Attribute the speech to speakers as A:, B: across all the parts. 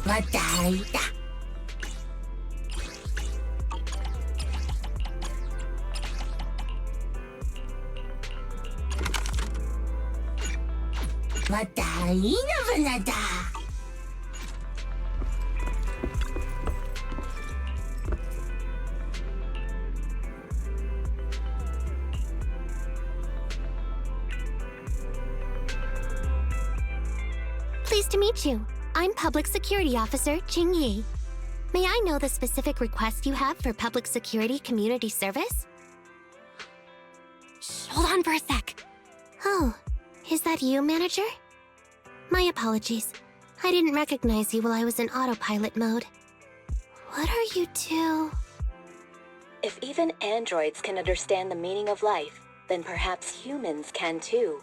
A: またいた。またいいのぶなだ。
B: Pleased to meet you. I'm Public Security Officer Qingyi. May I know the specific request you have for Public Security Community Service? Shh, hold on for a sec. Oh, is that you, Manager? My apologies. I didn't recognize you while I was in autopilot mode. What are you two?
C: If even androids can understand the meaning of life, then perhaps humans can too.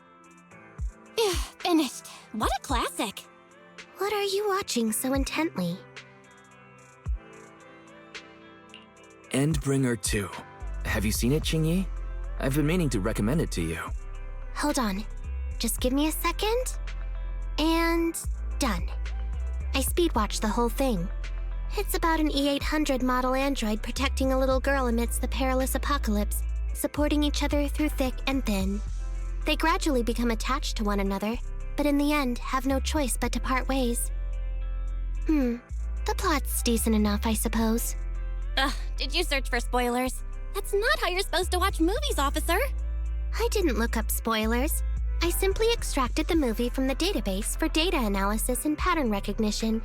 D: Finished. What a classic.
B: What are you watching so intently?
E: Endbringer 2. Have you seen it, Qingyi? I've been meaning to recommend it to you.
B: Hold on. Just give me a second. And done. I speedwatched the whole thing. It's about an E800 model android protecting a little girl amidst the perilous apocalypse, supporting each other through thick and thin. They gradually become attached to one another, but in the end have no choice but to part ways. The plot's decent enough, I suppose.
D: Ugh, did you search for spoilers? That's not how you're supposed to watch movies, officer.
B: I didn't look up spoilers. I simply extracted the movie from the database for data analysis and pattern recognition.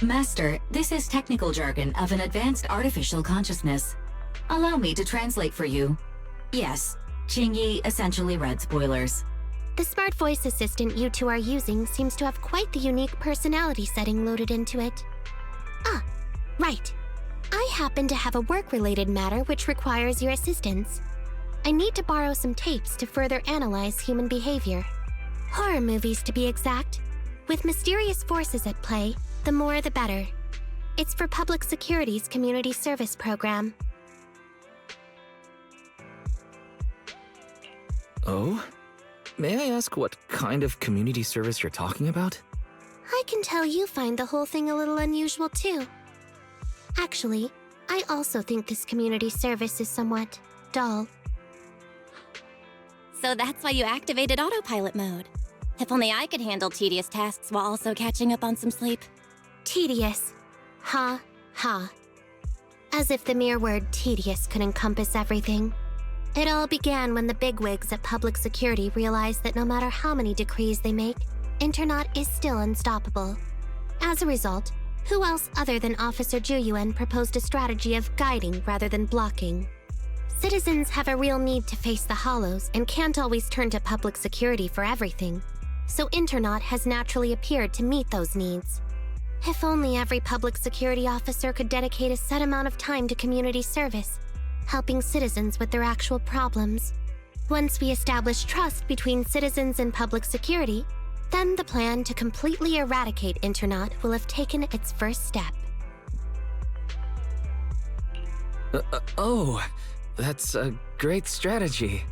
F: Master, this is technical jargon of an advanced artificial consciousness. Allow me to translate for you. Yes, Qingyi essentially read spoilers.
B: The smart voice assistant you two are using seems to have quite the unique personality setting loaded into it. Ah, right. I happen to have a work-related matter which requires your assistance. I need to borrow some tapes to further analyze human behavior. Horror movies, to be exact. With mysterious forces at play, the more the better. It's for Public Security's community service program.
E: Oh? May I ask what kind of community service you're talking about?
B: I can tell you find the whole thing a little unusual, too. Actually, I also think this community service is somewhat dull.
D: So that's why you activated autopilot mode. If only I could handle tedious tasks while also catching up on some sleep.
B: Tedious. Ha, ha. As if the mere word tedious could encompass everything. It all began when the bigwigs at Public Security realized that no matter how many decrees they make, Internaut is still unstoppable. As a result, who else other than Officer Juyuan proposed a strategy of guiding rather than blocking? Citizens have a real need to face the hollows and can't always turn to Public Security for everything. So Internaut has naturally appeared to meet those needs. If only every Public Security officer could dedicate a set amount of time to community service, helping citizens with their actual problems. Once we establish trust between citizens and Public Security, then the plan to completely eradicate Internaut will have taken its first step.
E: Oh, that's a great strategy.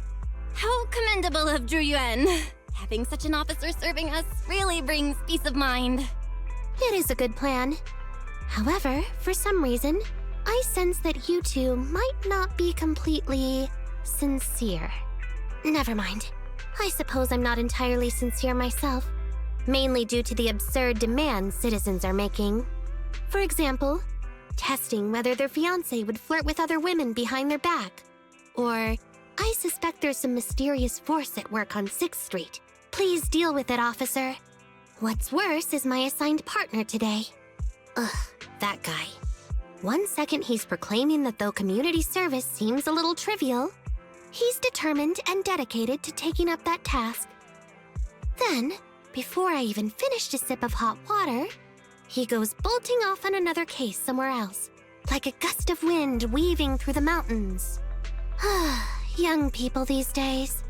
D: How commendable of Zhu Yuan. Having such an officer serving us really brings peace of mind.
B: It is a good plan. However, for some reason, I sense that you two might not be completely sincere. Never mind. I suppose I'm not entirely sincere myself, mainly due to the absurd demands citizens are making. For example, testing whether their fiancé would flirt with other women behind their back. Or, I suspect there's some mysterious force at work on 6th Street. Please deal with it, officer. What's worse is my assigned partner today. Ugh, that guy. One second he's proclaiming that though community service seems a little trivial, he's determined and dedicated to taking up that task. Then, before I even finished a sip of hot water, he goes bolting off on another case somewhere else, like a gust of wind weaving through the mountains. Young people these days.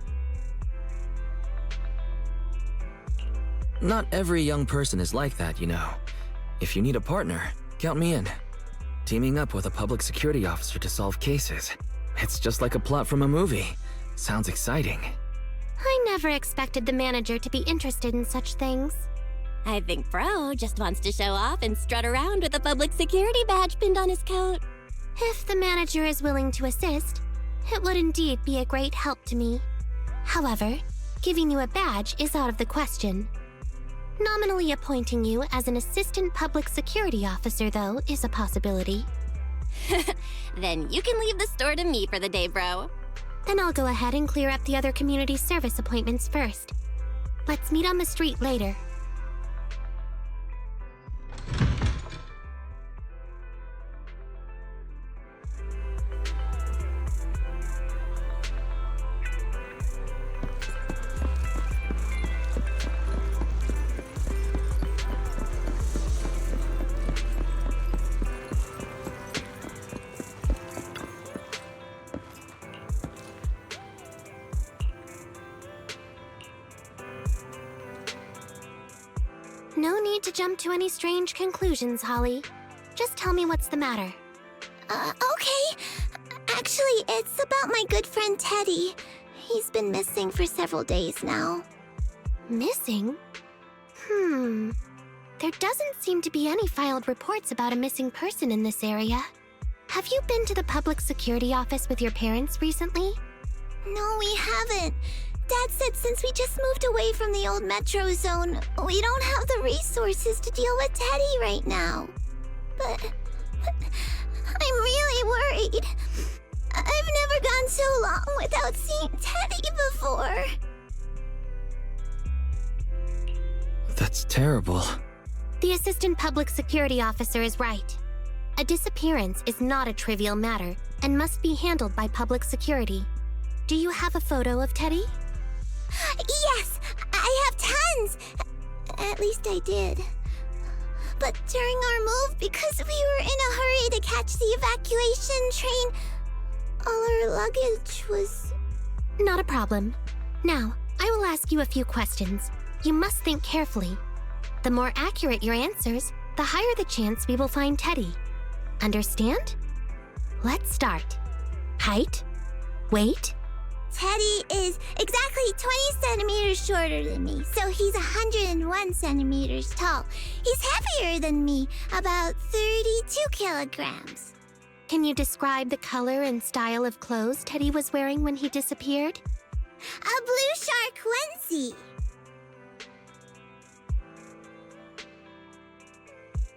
E: Not every young person is like that, you know. If you need a partner, count me in. Teaming up with a public security officer to solve cases. It's just like a plot from a movie. Sounds exciting.
B: I never expected the manager to be interested in such things.
D: I think Bro just wants to show off and strut around with a public security badge pinned on his coat.
B: If the manager is willing to assist, it would indeed be a great help to me. However, giving you a badge is out of the question. Nominally appointing you as an assistant public security officer, though, is a possibility.
D: Then you can leave the store to me for the day, Bro.
B: Then I'll go ahead and clear up the other community service appointments first. Let's meet on the street later. No need to jump to any strange conclusions, Holly. Just tell me what's the matter.
G: Okay. Actually, it's about my good friend Teddy. He's been missing for several days now.
B: Missing? There doesn't seem to be any filed reports about a missing person in this area. Have you been to the public security office with your parents recently?
G: No, we haven't. Dad said since we just moved away from the old metro zone, we don't have the resources to deal with Teddy right now. But I'm really worried. I've never gone so long without seeing Teddy before.
E: That's terrible.
B: The assistant public security officer is right. A disappearance is not a trivial matter and must be handled by public security. Do you have a photo of Teddy?
G: Yes, I have tons. At least I did. But during our move, because we were in a hurry to catch the evacuation train, all our luggage was...
B: Not a problem. Now, I will ask you a few questions. You must think carefully. The more accurate your answers, the higher the chance we will find Teddy. Understand? Let's start. Height? Weight?
G: Teddy is exactly 20 centimeters shorter than me, so he's 101 centimeters tall. He's heavier than me, about 32 kilograms.
B: Can you describe the color and style of clothes Teddy was wearing when he disappeared?
G: A blue shark onesie.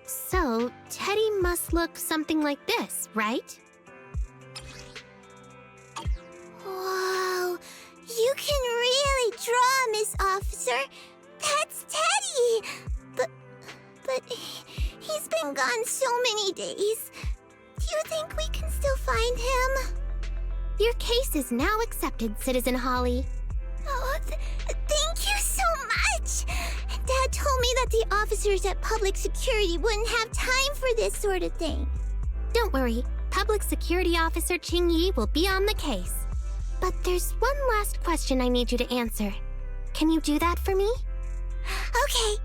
B: So, Teddy must look something like this, right?
G: Whoa, you can really draw, Miss Officer. That's Teddy. But he's been gone so many days. Do you think we can still find him?
B: Your case is now accepted, Citizen Holly.
G: Oh, thank you so much. Dad told me that the officers at Public Security wouldn't have time for this sort of thing.
B: Don't worry, Public Security Officer Qingyi will be on the case. But there's one last question I need you to answer. Can you do that for me?
G: Okay.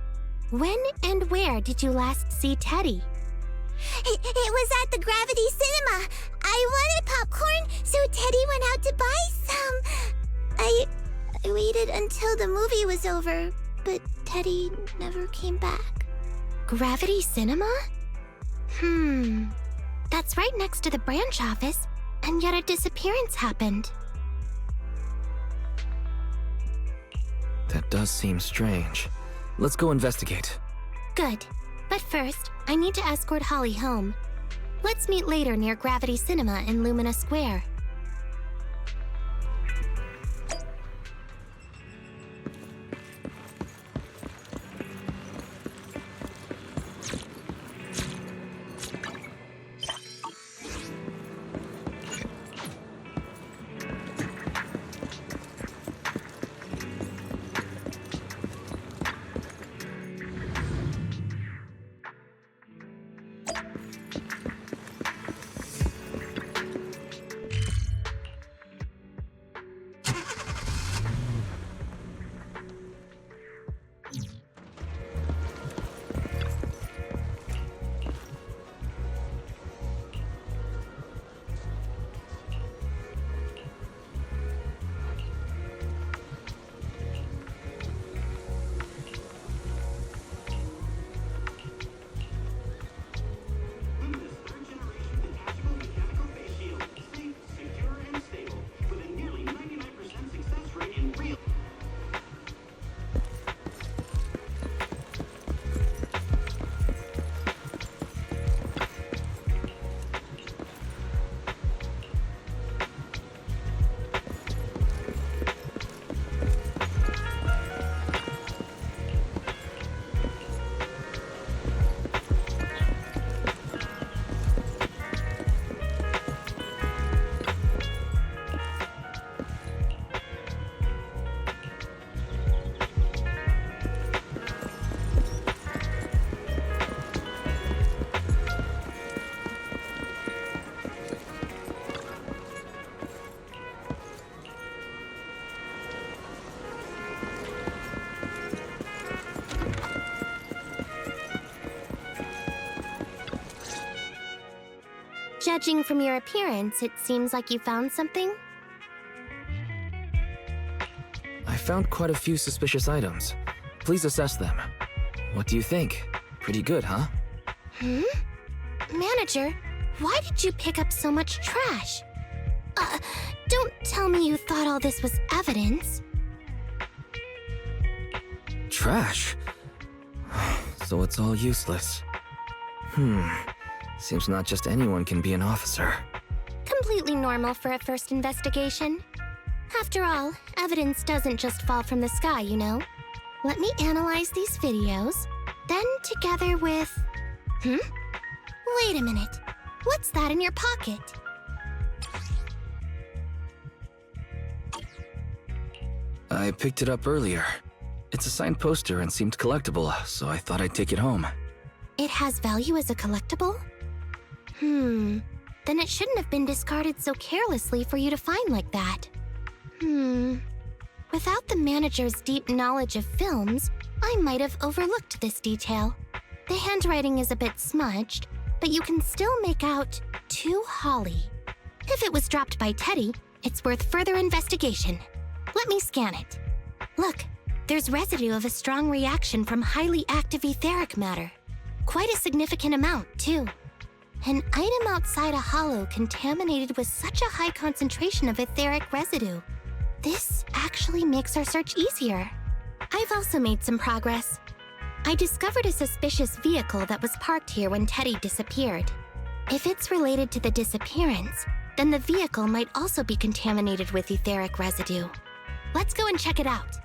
B: When and where did you last see Teddy?
G: It was at the Gravity Cinema. I wanted popcorn, so Teddy went out to buy some. I waited until the movie was over, but Teddy never came back.
B: Gravity Cinema? That's right next to the branch office, and yet a disappearance happened.
E: That does seem strange. Let's go investigate.
B: Good. But first, I need to escort Holly home. Let's meet later near Gravity Cinema in Lumina Square. Judging from your appearance, it seems like you found something.
E: I found quite a few suspicious items. Please assess them. What do you think? Pretty good, huh?
B: Manager, why did you pick up so much trash? Don't tell me you thought all this was evidence.
E: Trash? So it's all useless. Seems not just anyone can be an officer.
B: Completely normal for a first investigation. After all, evidence doesn't just fall from the sky, you know. Let me analyze these videos, then together with... Wait a minute. What's that in your pocket?
E: I picked it up earlier. It's a signed poster and seemed collectible, so I thought I'd take it home.
B: It has value as a collectible? Then it shouldn't have been discarded so carelessly for you to find like that. Without the manager's deep knowledge of films, I might have overlooked this detail. The handwriting is a bit smudged, but you can still make out "To Holly." If it was dropped by Teddy, it's worth further investigation. Let me scan it. Look, there's residue of a strong reaction from highly active etheric matter. Quite a significant amount, too. An item outside a hollow contaminated with such a high concentration of etheric residue. This actually makes our search easier. I've also made some progress. I discovered a suspicious vehicle that was parked here when Teddy disappeared. If it's related to the disappearance, then the vehicle might also be contaminated with etheric residue. Let's go and check it out.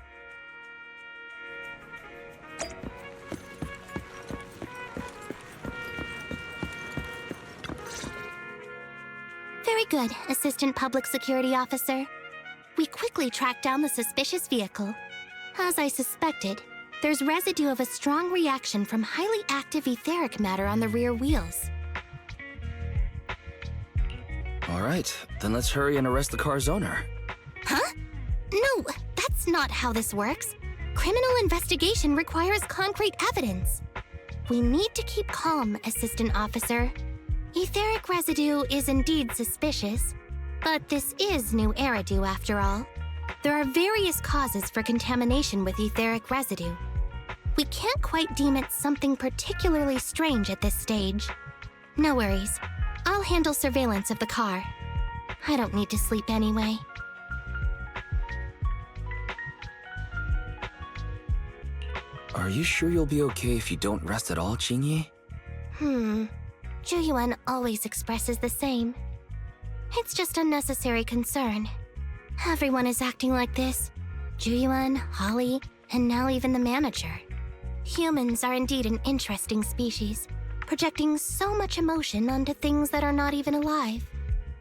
B: Very good, Assistant Public Security Officer. We quickly tracked down the suspicious vehicle. As I suspected, there's residue of a strong reaction from highly active etheric matter on the rear wheels.
E: All right, then let's hurry and arrest the car's owner.
B: Huh? No, that's not how this works. Criminal investigation requires concrete evidence. We need to keep calm, Assistant Officer. Etheric residue is indeed suspicious, but this is new Eridu after all. There are various causes for contamination with etheric residue. We can't quite deem it something particularly strange at this stage. No worries. I'll handle surveillance of the car. I don't need to sleep anyway.
E: Are you sure you'll be okay if you don't rest at all, Qingyi?
B: Zhu always expresses the same. It's just unnecessary concern. Everyone is acting like this. Zhu, Holly, and now even the manager. Humans are indeed an interesting species, projecting so much emotion onto things that are not even alive.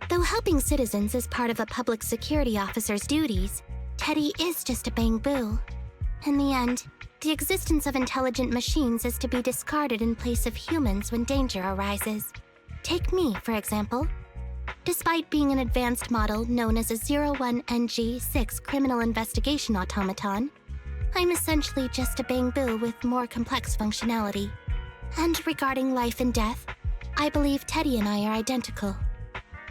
B: Though helping citizens is part of a public security officer's duties, Teddy is just a Bangboo. In the end, the existence of intelligent machines is to be discarded in place of humans when danger arises. Take me, for example. Despite being an advanced model known as a 01NG6 criminal investigation automaton, I'm essentially just a Bangboo with more complex functionality. And regarding life and death, I believe Teddy and I are identical.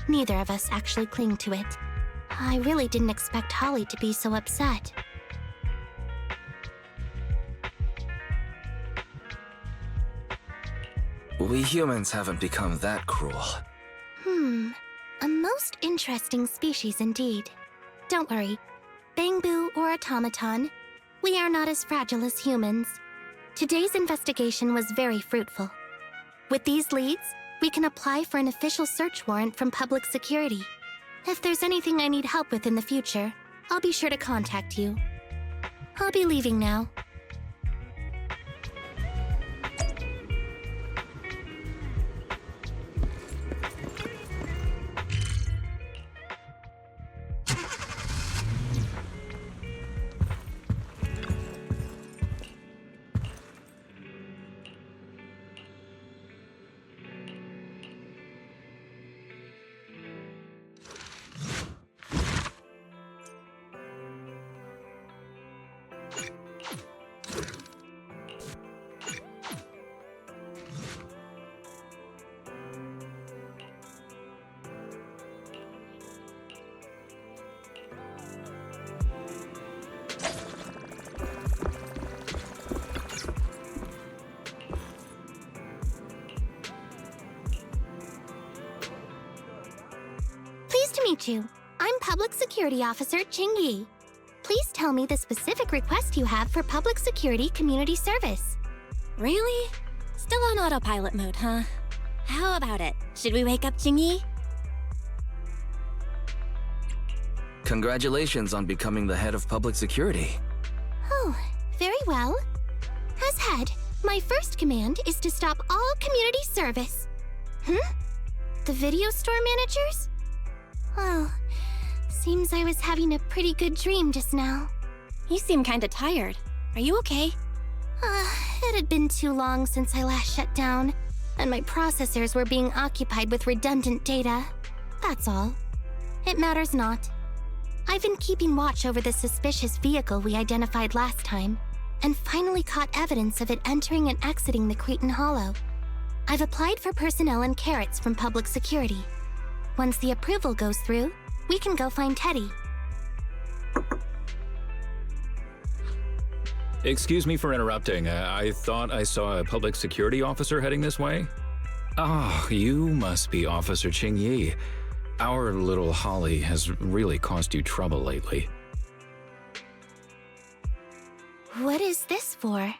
B: Neither of us actually cling to it. I really didn't expect Holly to be so upset.
E: We humans haven't become that cruel.
B: A most interesting species indeed. Don't worry, Bangboo or automaton, we are not as fragile as humans. Today's investigation was very fruitful. With these leads, we can apply for an official search warrant from public security. If there's anything I need help with in the future, I'll be sure to contact you. I'll be leaving now. meet you. I'm Public Security Officer Qingyi. Please tell me the specific request you have for public security community service.
D: Really? Still on autopilot mode, huh? How about it? Should we wake up Qingyi?
E: Congratulations on becoming the head of public security.
B: Oh, very well. As head, my first command is to stop all community service. The video store managers? Oh, seems I was having a pretty good dream just now.
D: You seem kinda tired. Are you okay?
B: It had been too long since I last shut down, and my processors were being occupied with redundant data. That's all. It matters not. I've been keeping watch over the suspicious vehicle we identified last time, and finally caught evidence of it entering and exiting the Cretan Hollow. I've applied for personnel and carrots from public security. Once the approval goes through, we can go find Teddy.
H: Excuse me for interrupting. I thought I saw a public security officer heading this way. Oh, you must be Officer Qingyi. Our little Holly has really caused you trouble lately.
B: What is this for?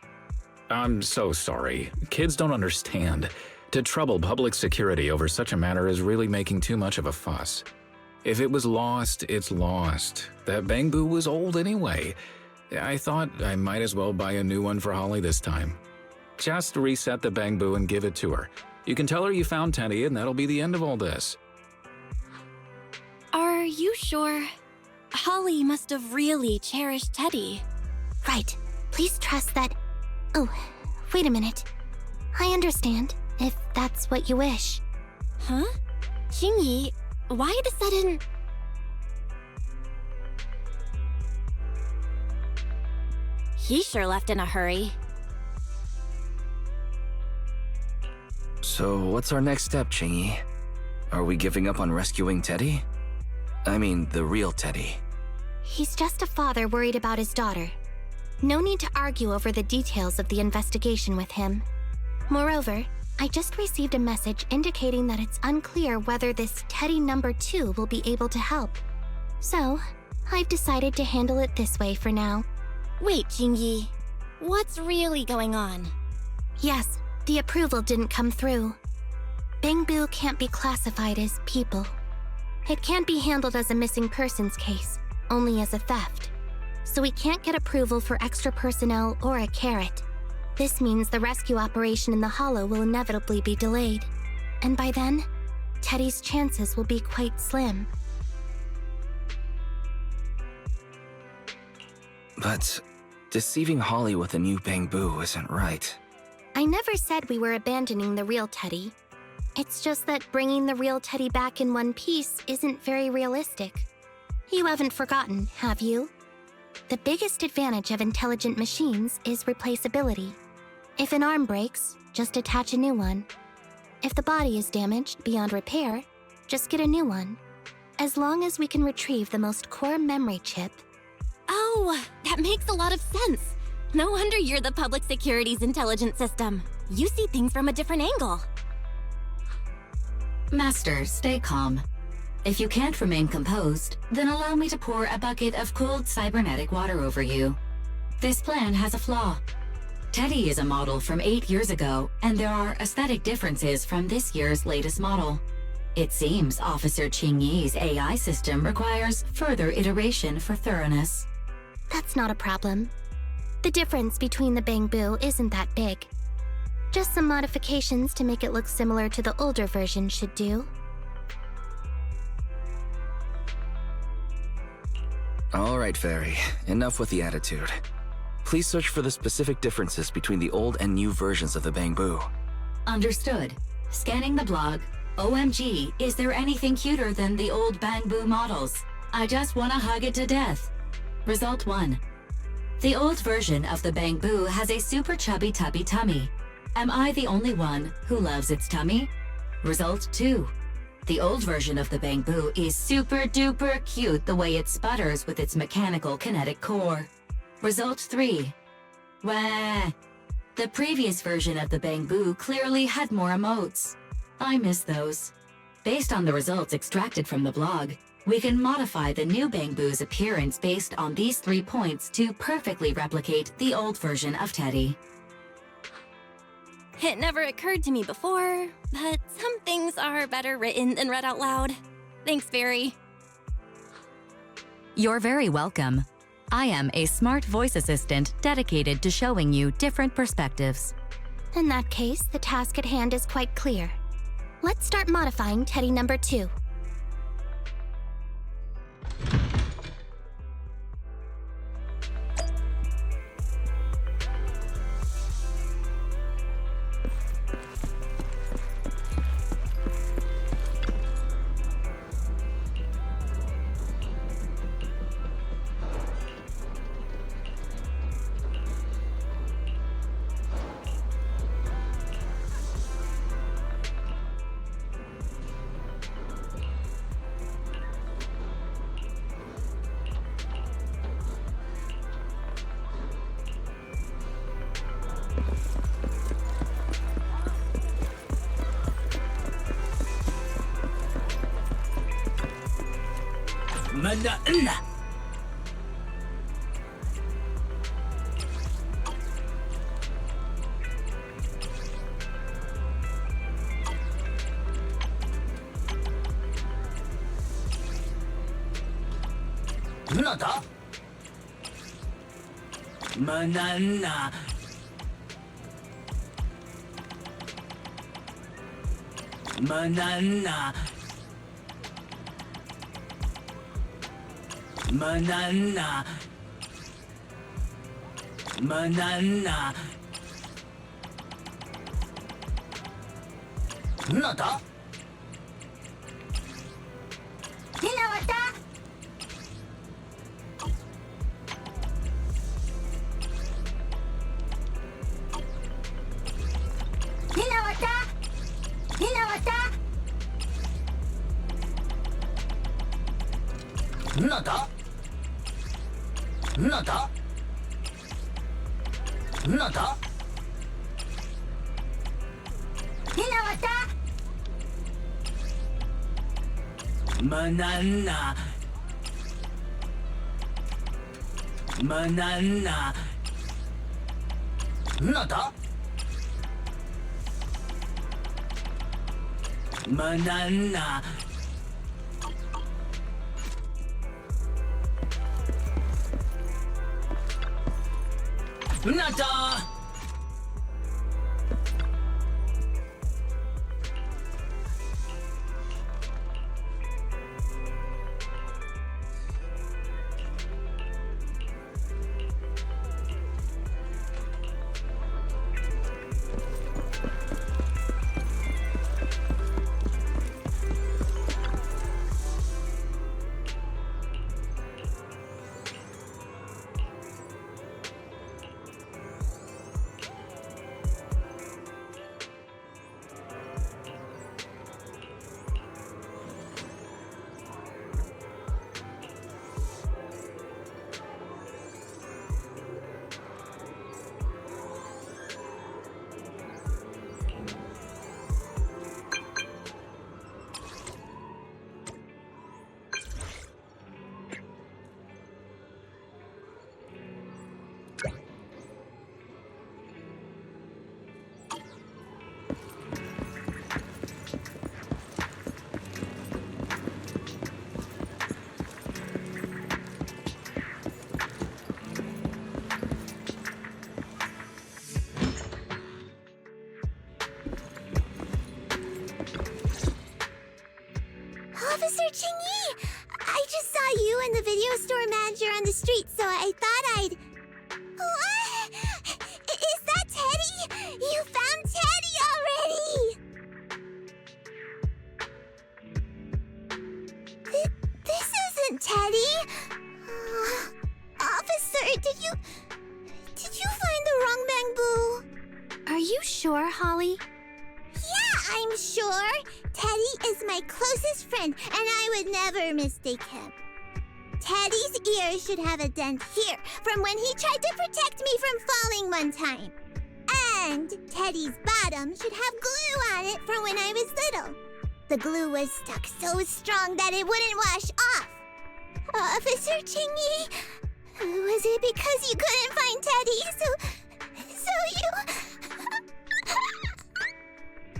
H: I'm so sorry. Kids don't understand. To trouble public security over such a matter is really making too much of a fuss. If it was lost, it's lost. That Bangboo was old anyway. I thought I might as well buy a new one for Holly this time. Just reset the Bangboo and give it to her. You can tell her you found Teddy and that'll be the end of all this.
D: Are you sure? Holly must have really cherished Teddy.
B: Right. Please trust that... Oh, wait a minute. I understand, if that's what you wish.
D: Huh? Qingyi, why the sudden... He sure left in a hurry.
E: So what's our next step, Qingyi? Are we giving up on rescuing Teddy? I mean, the real Teddy.
B: He's just a father worried about his daughter. No need to argue over the details of the investigation with him. Moreover, I just received a message indicating that it's unclear whether this Teddy number 2 will be able to help. So, I've decided to handle it this way for now.
D: Wait, Qingyi. What's really going on?
B: Yes, the approval didn't come through. Bangboo can't be classified as people. It can't be handled as a missing persons case, only as a theft. So we can't get approval for extra personnel or a carrot. This means the rescue operation in the Hollow will inevitably be delayed. And by then, Teddy's chances will be quite slim.
E: But deceiving Holly with a new Bangboo isn't right.
B: I never said we were abandoning the real Teddy. It's just that bringing the real Teddy back in one piece isn't very realistic. You haven't forgotten, have you? The biggest advantage of intelligent machines is replaceability. If an arm breaks, just attach a new one. If the body is damaged beyond repair, just get a new one. As long as we can retrieve the most core memory chip.
D: Oh, that makes a lot of sense. No wonder you're the public security's intelligent system. You see things from a different angle.
F: Master, stay calm. If you can't remain composed, then allow me to pour a bucket of cold cybernetic water over you. This plan has a flaw. Teddy is a model from 8 years ago, and there are aesthetic differences from this year's latest model. It seems Officer Qingyi's AI system requires further iteration for thoroughness.
B: That's not a problem. The difference between the Bangboo isn't that big. Just some modifications to make it look similar to the older version should do.
E: All right, Fairy. Enough with the attitude. Please search for the specific differences between the old and new versions of the Bangboo.
F: Understood. Scanning the blog. OMG, is there anything cuter than the old Bangboo models? I just wanna hug it to death. Result 1. The old version of the Bangboo has a super chubby tubby tummy. Am I the only one who loves its tummy? Result 2. The old version of the Bangboo is super duper cute the way it sputters with its mechanical kinetic core. Result 3. Wah! The previous version of the Bangboo clearly had more emotes. I miss those. Based on the results extracted from the blog, We can modify the new Bangboo's appearance based on these 3 points to perfectly replicate the old version of Teddy.
D: It never occurred to me before, but some things are better written than read out loud. Thanks, Fairy.
I: You're very welcome. I am a smart voice assistant dedicated to showing you different perspectives.
B: In that case, the task at hand is quite clear. Let's start modifying Teddy number 2.
A: Nada. Banana. Banana. Banana. Banana. Nada. Hinawata. Hinawata. Hinawata. Nada. Nada. Nada. Hinawata. Banana. Banana. Nada. Banana. Nada.
G: Officer Qingyi! I just saw you and the video store manager on the street, so I thought I'd... What? Is that Teddy? You found Teddy already! This isn't Teddy! Officer, did you find the wrong Bangboo?
B: Are you sure, Holly?
G: Yeah, I'm sure. Teddy is my closest friend, and I would never mistake him. Teddy's ear should have a dent here from when he tried to protect me from falling one time. And Teddy's bottom should have glue on it from when I was little. The glue was stuck so strong that it wouldn't wash off. Officer Qingyi, was it because you couldn't find Teddy, so you...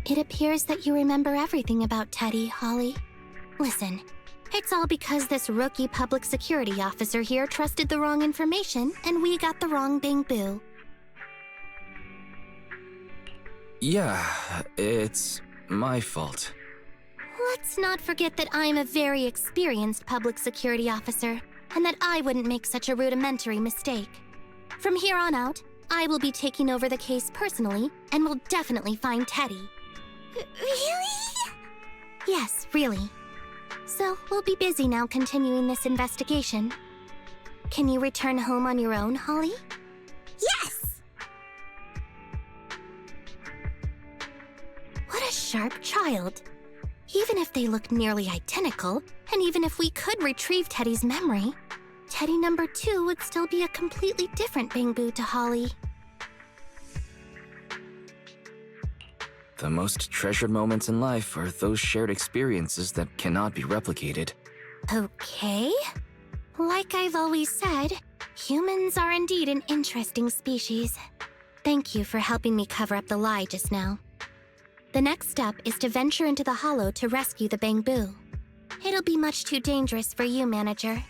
B: It appears that you remember everything about Teddy, Holly. Listen, it's all because this rookie public security officer here trusted the wrong information, and we got the wrong Bangboo.
E: Yeah, it's my fault.
B: Let's not forget that I'm a very experienced public security officer, and that I wouldn't make such a rudimentary mistake. From here on out, I will be taking over the case personally, and will definitely find Teddy.
G: Really?
B: Yes, really. So, we'll be busy now continuing this investigation. Can you return home on your own, Holly?
G: Yes!
B: What a sharp child. Even if they look nearly identical, and even if we could retrieve Teddy's memory, Teddy number 2 would still be a completely different Bangboo to Holly.
E: The most treasured moments in life are those shared experiences that cannot be replicated.
B: Okay. Like I've always said, humans are indeed an interesting species. Thank you for helping me cover up the lie just now. The next step is to venture into the hollow to rescue the Bangboo. It'll be much too dangerous for you, Manager.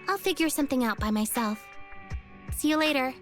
B: I'll figure something out by myself. See you later.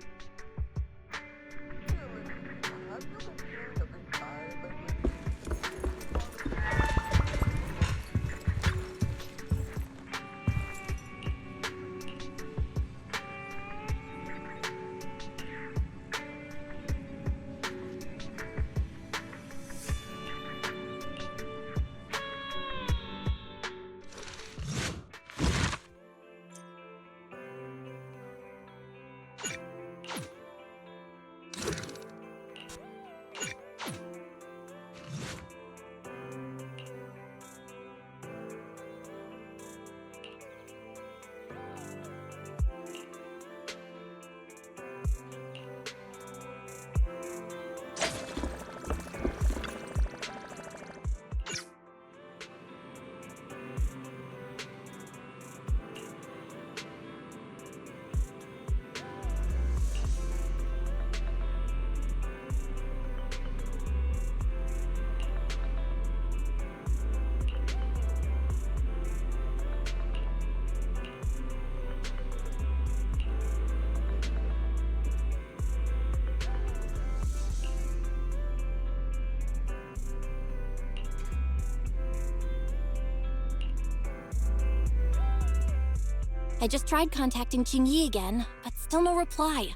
D: I just tried contacting Qingyi again, but still no reply.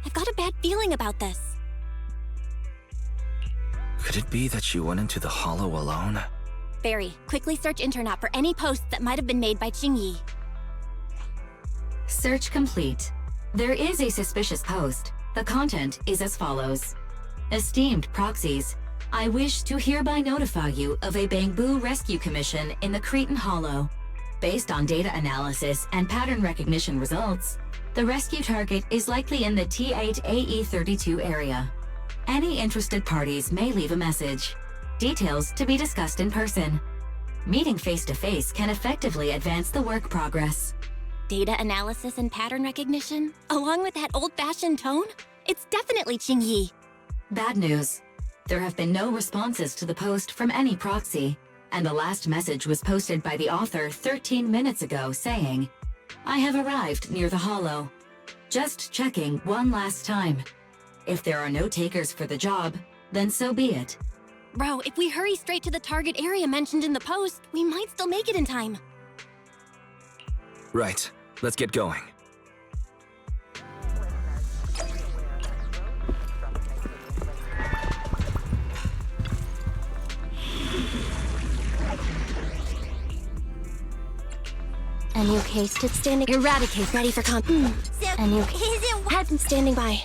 D: I've got a bad feeling about this.
E: Could it be that she went into the hollow alone?
D: Barry, quickly search internet for any posts that might have been made by Qingyi.
F: Search complete. There is a suspicious post. The content is as follows. Esteemed proxies, I wish to hereby notify you of a Bangboo rescue commission in the Cretan Hollow. Based on data analysis and pattern recognition results, the rescue target is likely in the T8AE32 area. Any interested parties may leave a message. Details to be discussed in person. Meeting face-to-face can effectively advance the work progress.
D: Data analysis and pattern recognition, along with that old-fashioned tone? It's definitely Qingyi.
F: Bad news. There have been no responses to the post from any proxy, and the last message was posted by the author 13 minutes ago saying, I have arrived near the hollow. Just checking one last time. If there are no takers for the job, then so be it.
D: Bro, if we hurry straight to the target area mentioned in the post, we might still make it in time.
E: Right, let's get going.
B: A new case to standing.
D: Eradicate, ready for
G: So,
B: A new
G: is it
D: Head standing by.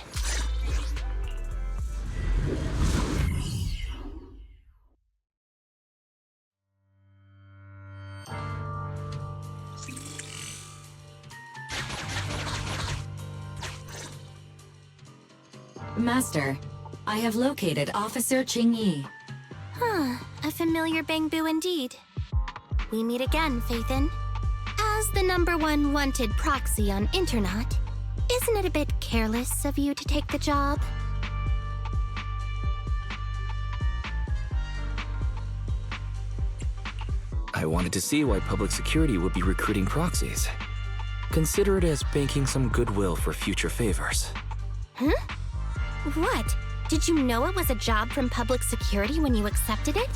F: Master, I have located Officer Qingyi.
B: Huh, a familiar Bangboo indeed. We meet again, Faithin. As the #1 wanted proxy on Internet, isn't it a bit careless of you to take the job?
E: I wanted to see why public security would be recruiting proxies. Consider it as banking some goodwill for future favors.
B: Huh? What? Did you know it was a job from public security when you accepted it?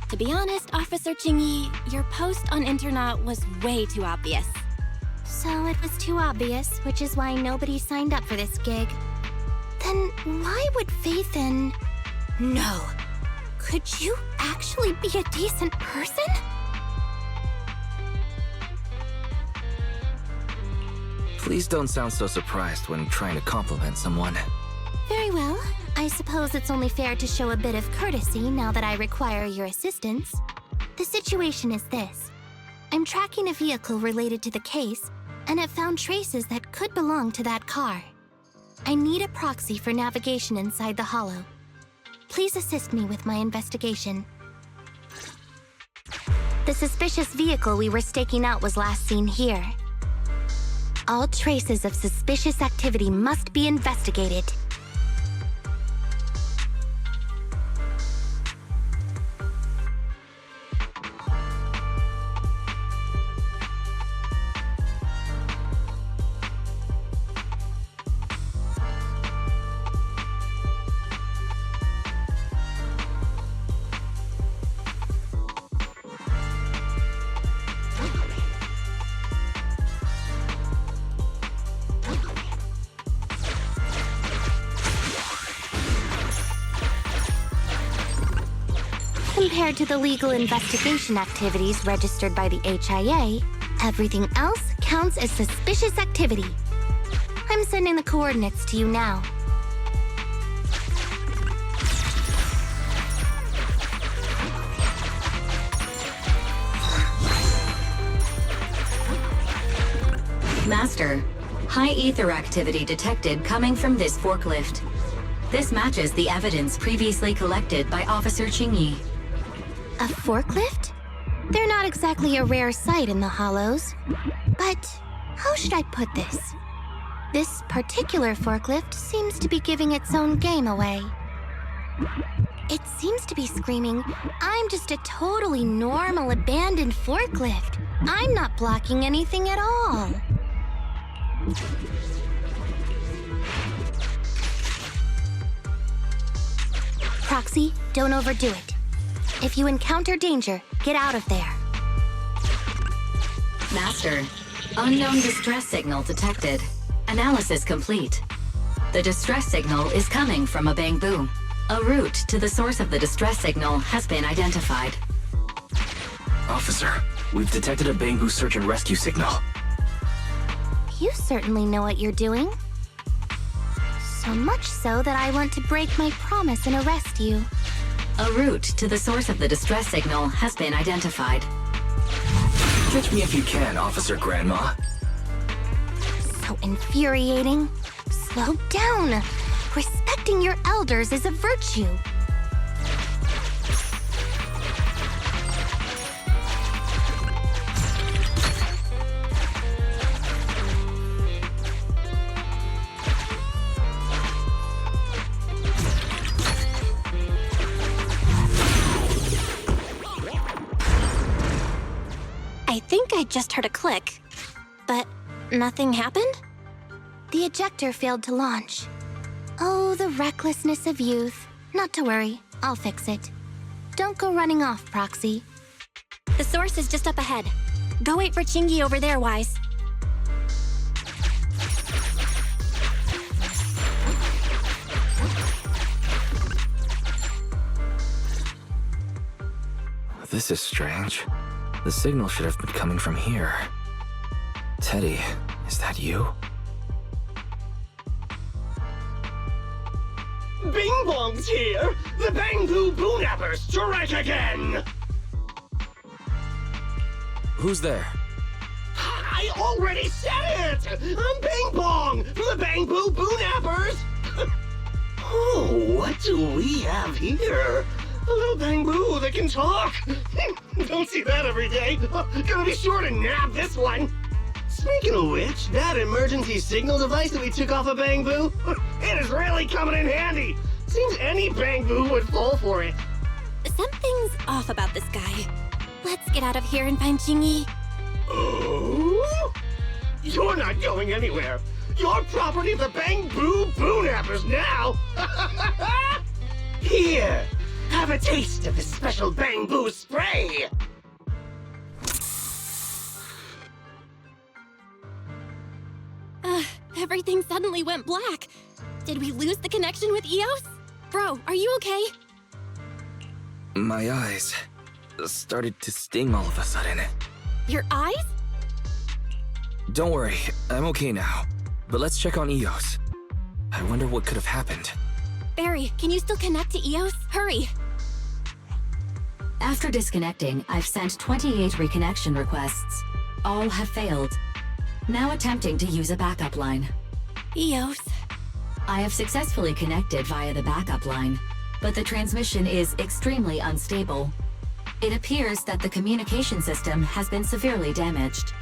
D: To be honest, Officer Qingyi, your post on Internet was way too obvious.
B: So it was too obvious, which is why nobody signed up for this gig. Then why would Faith in... No. Could you actually be a decent person?
E: Please don't sound so surprised when trying to compliment someone.
B: Very well. I suppose it's only fair to show a bit of courtesy now that I require your assistance. The situation is this. I'm tracking a vehicle related to the case, and have found traces that could belong to that car. I need a proxy for navigation inside the hollow. Please assist me with my investigation. The suspicious vehicle we were staking out was last seen here. All traces of suspicious activity must be investigated. Compared to the legal investigation activities registered by the HIA, everything else counts as suspicious activity. I'm sending the coordinates to you now.
F: Master, high ether activity detected coming from this forklift. This matches the evidence previously collected by Officer Qingyi.
B: A forklift? They're not exactly a rare sight in the hollows. But how should I put this? This particular forklift seems to be giving its own game away. It seems to be screaming, I'm just a totally normal abandoned forklift. I'm not blocking anything at all. Proxy, don't overdo it. If you encounter danger, get out of there.
F: Master, unknown distress signal detected. Analysis complete. The distress signal is coming from a Bangboo. A route to the source of the distress signal has been identified.
E: Officer, we've detected a Bangboo search and rescue signal.
B: You certainly know what you're doing. So much so that I want to break my promise and arrest you.
F: A route to the source of the distress signal has been identified.
E: Catch me if you can, Officer Grandma.
B: So infuriating. Slow down. Respecting your elders is a virtue.
D: I think I just heard a click, but nothing happened?
B: The ejector failed to launch. Oh, the recklessness of youth. Not to worry, I'll fix it. Don't go running off, Proxy.
D: The source is just up ahead. Go wait for Qingyi over there, Wise.
E: This is strange. The signal should have been coming from here. Teddy, is that you?
A: Bing Bong's here! The Bangboo Boonappers strike again!
E: Who's there?
A: I already said it! I'm Bing Bong from the Bangboo Boonappers! Oh, what do we have here? A little Bangboo that can talk! Don't see that every day. Gonna be sure to nab this one. Speaking of which, that emergency signal device that we took off of Bangboo, it is really coming in handy. Seems any Bangboo would fall for it.
D: Something's off about this guy. Let's get out of here and find Qingyi.
A: Oh? You're not going anywhere. You're property of the Bangboo Boo-nappers now. Here, have a taste of this special Bangboo spray.
D: Everything suddenly went black. Did we lose the connection with Eos? Bro, are you okay?
E: My eyes started to sting all of a sudden.
D: Your eyes?
E: Don't worry, I'm okay now. But let's check on Eos. I wonder what could have happened.
D: Barry, can you still connect to Eos? Hurry!
F: After disconnecting, I've sent 28 reconnection requests. All have failed. Now attempting to use a backup line.
D: Eos.
F: I have successfully connected via the backup line, but the transmission is extremely unstable. It appears that the communication system has been severely damaged.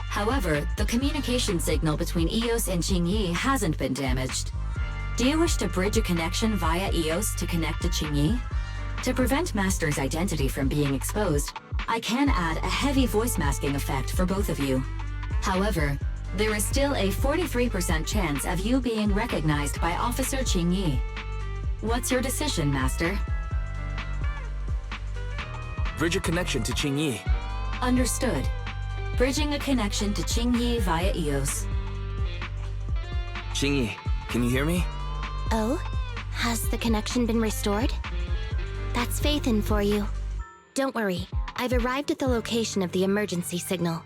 F: However, the communication signal between Eos and Qingyi hasn't been damaged. Do you wish to bridge a connection via Eos to connect to Qingyi? To prevent Master's identity from being exposed, I can add a heavy voice masking effect for both of you. However, there is still a 43% chance of you being recognized by Officer Qingyi. What's your decision, Master?
E: Bridge a connection to Qingyi.
F: Understood. Bridging a connection to Qingyi via Eos.
E: Qingyi, can you hear me?
B: Oh? Has the connection been restored? That's Faithin for you. Don't worry, I've arrived at the location of the emergency signal.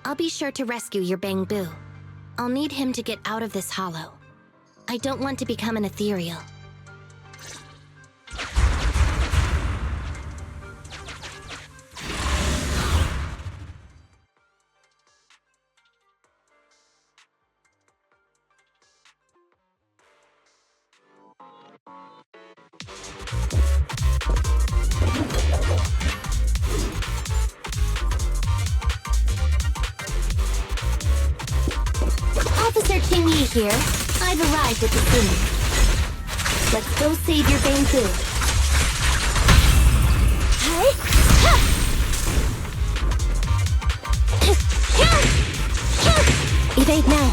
B: I'll be sure to rescue your Bangboo. I'll need him to get out of this hollow. I don't want to become an ethereal. Officer Qingyi here. I've arrived at the scene. Let's go save your Bangboo. Evade now.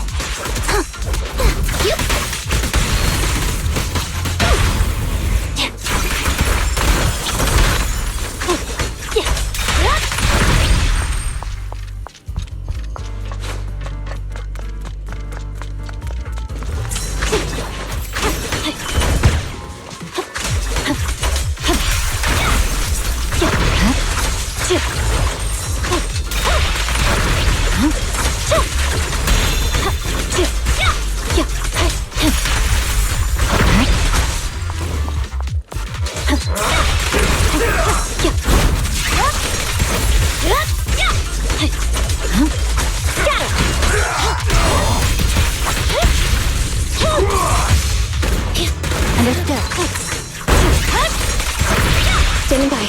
B: Standing by.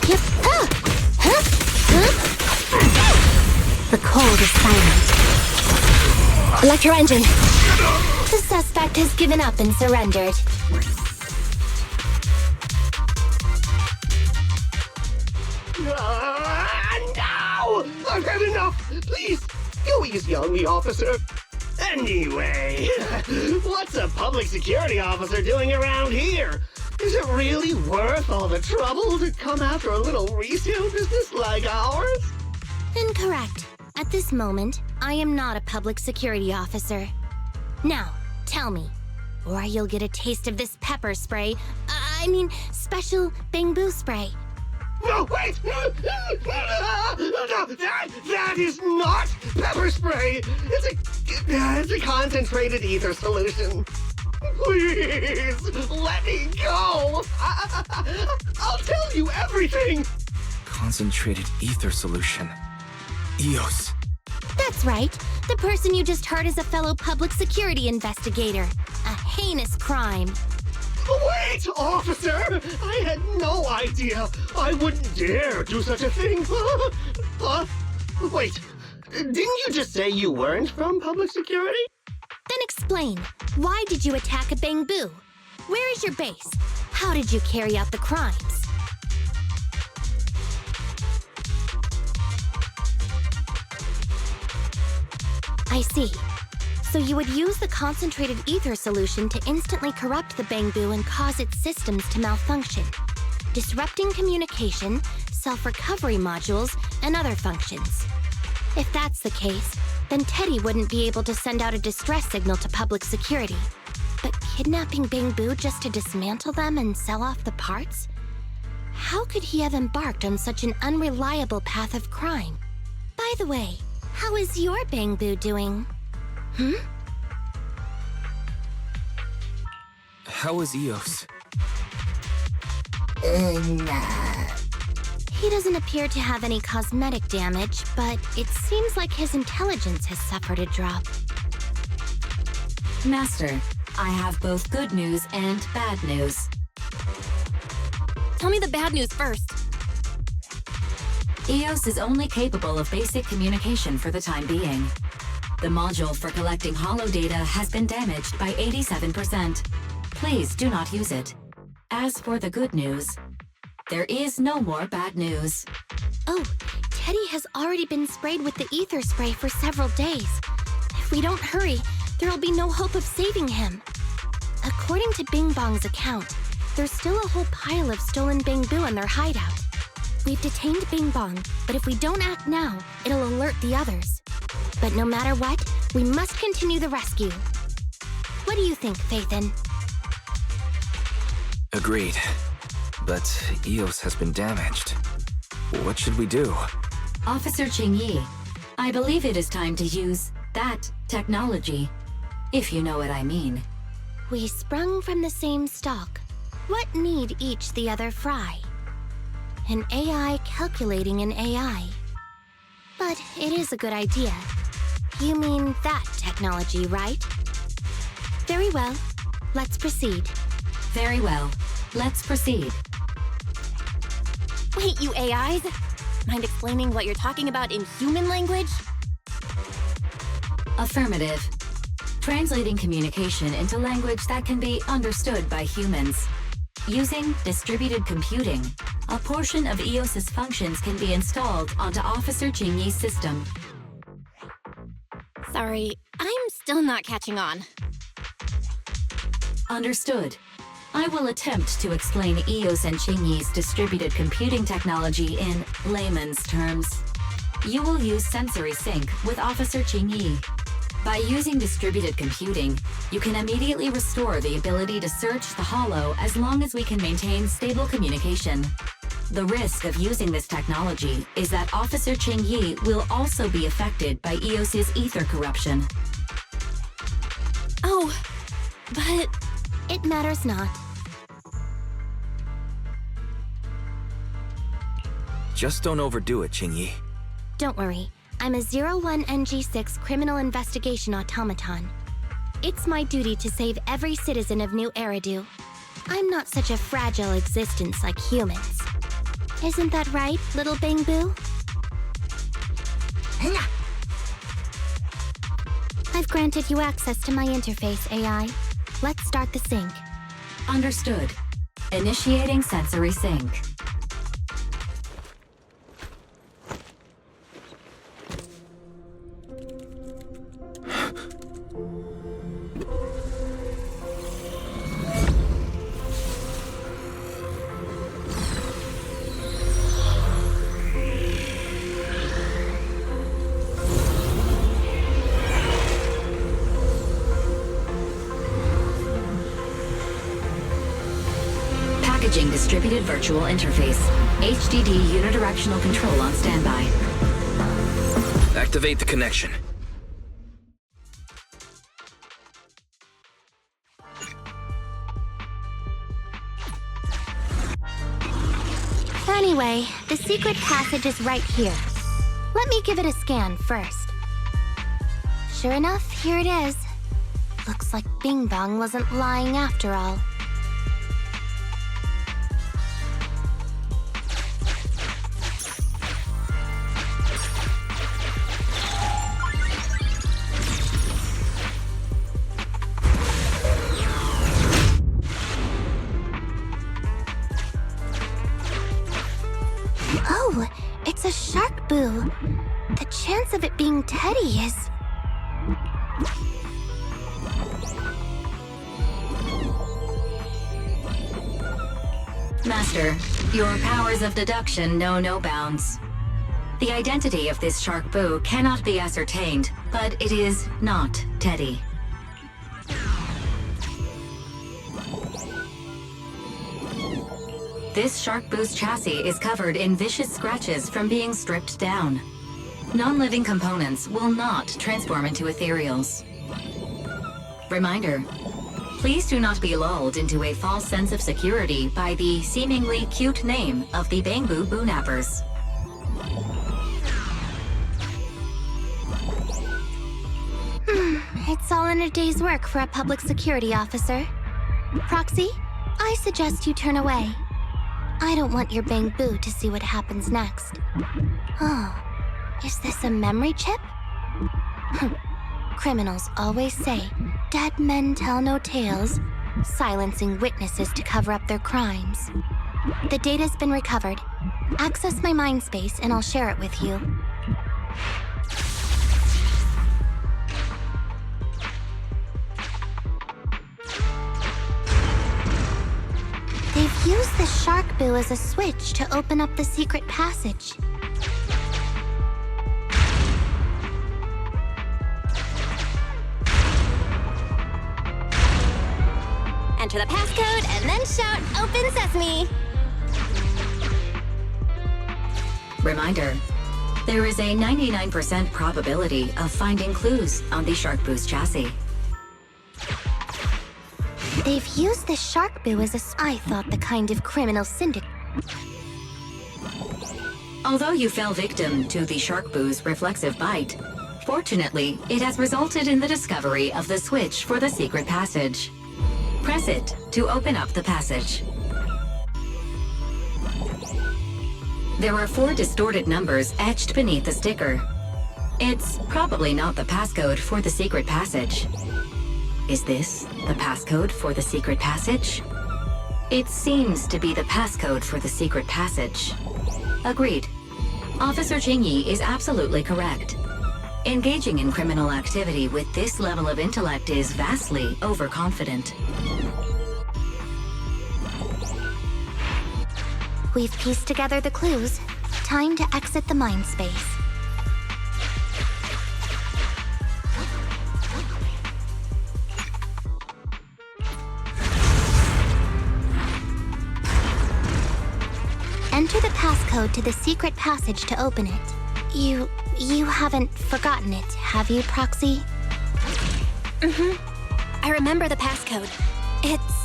B: Yep. The cold is silent. Electro engine. The suspect has given up and surrendered.
A: No! I've had enough! Please, go easy on me, officer. Anyway, what's a public security officer doing around here? Is it really worth all the trouble to come after a little resale business like ours?
B: Incorrect. At this moment, I am not a public security officer. Now, tell me, or you'll get a taste of this pepper spray. I mean, special Bangboo spray.
A: No, wait! No, that is not pepper spray! It's a concentrated ether solution. Please, let me go! I'll tell you everything!
E: Concentrated ether solution. Eos.
B: That's right. The person you just heard is a fellow public security investigator. A heinous crime.
A: it, officer! I had no idea. I wouldn't dare do such a thing. Wait, didn't you just say you weren't from public security?
B: Then explain. Why did you attack a Bangboo? Where is your base? How did you carry out the crimes? I see. So you would use the concentrated ether solution to instantly corrupt the Bangboo and cause its systems to malfunction, disrupting communication, self-recovery modules, and other functions. If that's the case, then Teddy wouldn't be able to send out a distress signal to public security. But kidnapping Bangboo just to dismantle them and sell off the parts? How could he have embarked on such an unreliable path of crime? By the way, how is your Bangboo doing?
E: How is Eos?
B: He doesn't appear to have any cosmetic damage, but it seems like his intelligence has suffered a drop.
F: Master, I have both good news and bad news.
D: Tell me the bad news first.
F: Eos is only capable of basic communication for the time being. The module for collecting holo data has been damaged by 87%. Please do not use it. As for the good news, there is no more bad news.
B: Oh, Teddy has already been sprayed with the ether spray for several days. If we don't hurry, there will be no hope of saving him. According to Bing Bong's account, there's still a whole pile of stolen Bangboo in their hideout. We've detained Bing Bong, but if we don't act now, it'll alert the others. But no matter what, we must continue the rescue. What do you think, Phaethon?
E: Agreed. But Eos has been damaged. What should we do?
F: Officer Qingyi, I believe it is time to use that technology, if you know what I mean.
B: We sprung from the same stock. What need each the other fry? An AI calculating an AI. But it is a good idea. You mean that technology, right? Very well. Let's proceed.
F: Very well. Let's proceed.
D: Wait, you AIs? Mind explaining what you're talking about in human language?
F: Affirmative. Translating communication into language that can be understood by humans. Using distributed computing, a portion of Eos's functions can be installed onto Officer Qingyi's system.
D: Sorry, I'm still not catching on.
F: Understood. I will attempt to explain Eos and Qingyi's distributed computing technology in layman's terms. You will use sensory sync with Officer Qingyi. By using distributed computing, you can immediately restore the ability to search the holo as long as we can maintain stable communication. The risk of using this technology is that Officer Qingyi will also be affected by Eos's ether corruption.
D: Oh, but...
B: It matters not.
E: Just don't overdo it, Qingyi.
B: Don't worry. I'm a 01NG6 criminal investigation automaton. It's my duty to save every citizen of New Eridu. I'm not such a fragile existence like humans. Isn't that right, little Bangboo? I've granted you access to my interface, AI. Let's start the sync.
F: Understood. Initiating sensory sync. Packaging distributed virtual interface. HDD unidirectional control on standby.
E: Activate the connection.
B: Anyway, the secret passage is right here. Let me give it a scan first. Sure enough, here it is. Looks like Bing Bong wasn't lying after all. No, it's a shark boo. The chance of it being Teddy is...
F: Master, your powers of deduction know no bounds. The identity of this shark boo cannot be ascertained, but it is not Teddy. This shark boo's chassis is covered in vicious scratches from being stripped down. Non-living components will not transform into ethereals. Reminder, please do not be lulled into a false sense of security by the seemingly cute name of the Bangboo Boo Nappers.
B: It's all in a day's work for a public security officer. Proxy, I suggest you turn away. I don't want your Bangboo to see what happens next. Oh, is this a memory chip? Criminals always say, dead men tell no tales, silencing witnesses to cover up their crimes. The data's been recovered. Access my mind space and I'll share it with you. They've used the shark boo as a switch to open up the secret passage.
D: Enter the passcode and then shout, "Open Sesame!"
F: Reminder, there is a 99% probability of finding clues on the shark boo's chassis.
B: They've used the shark boo as I thought the kind of criminal syndicate.
F: Although you fell victim to the shark boo's reflexive bite, fortunately, it has resulted in the discovery of the switch for the secret passage. Press it to open up the passage. There are 4 distorted numbers etched beneath the sticker. It's probably not the passcode for the secret passage. Is this the passcode for the secret passage? It seems to be the passcode for the secret passage. Agreed. Officer Qingyi is absolutely correct. Engaging in criminal activity with this level of intellect is vastly overconfident.
B: We've pieced together the clues. Time to exit the mind space. Enter the passcode to the secret passage to open it. You haven't forgotten it, have you, Proxy?
D: I remember the passcode. It's...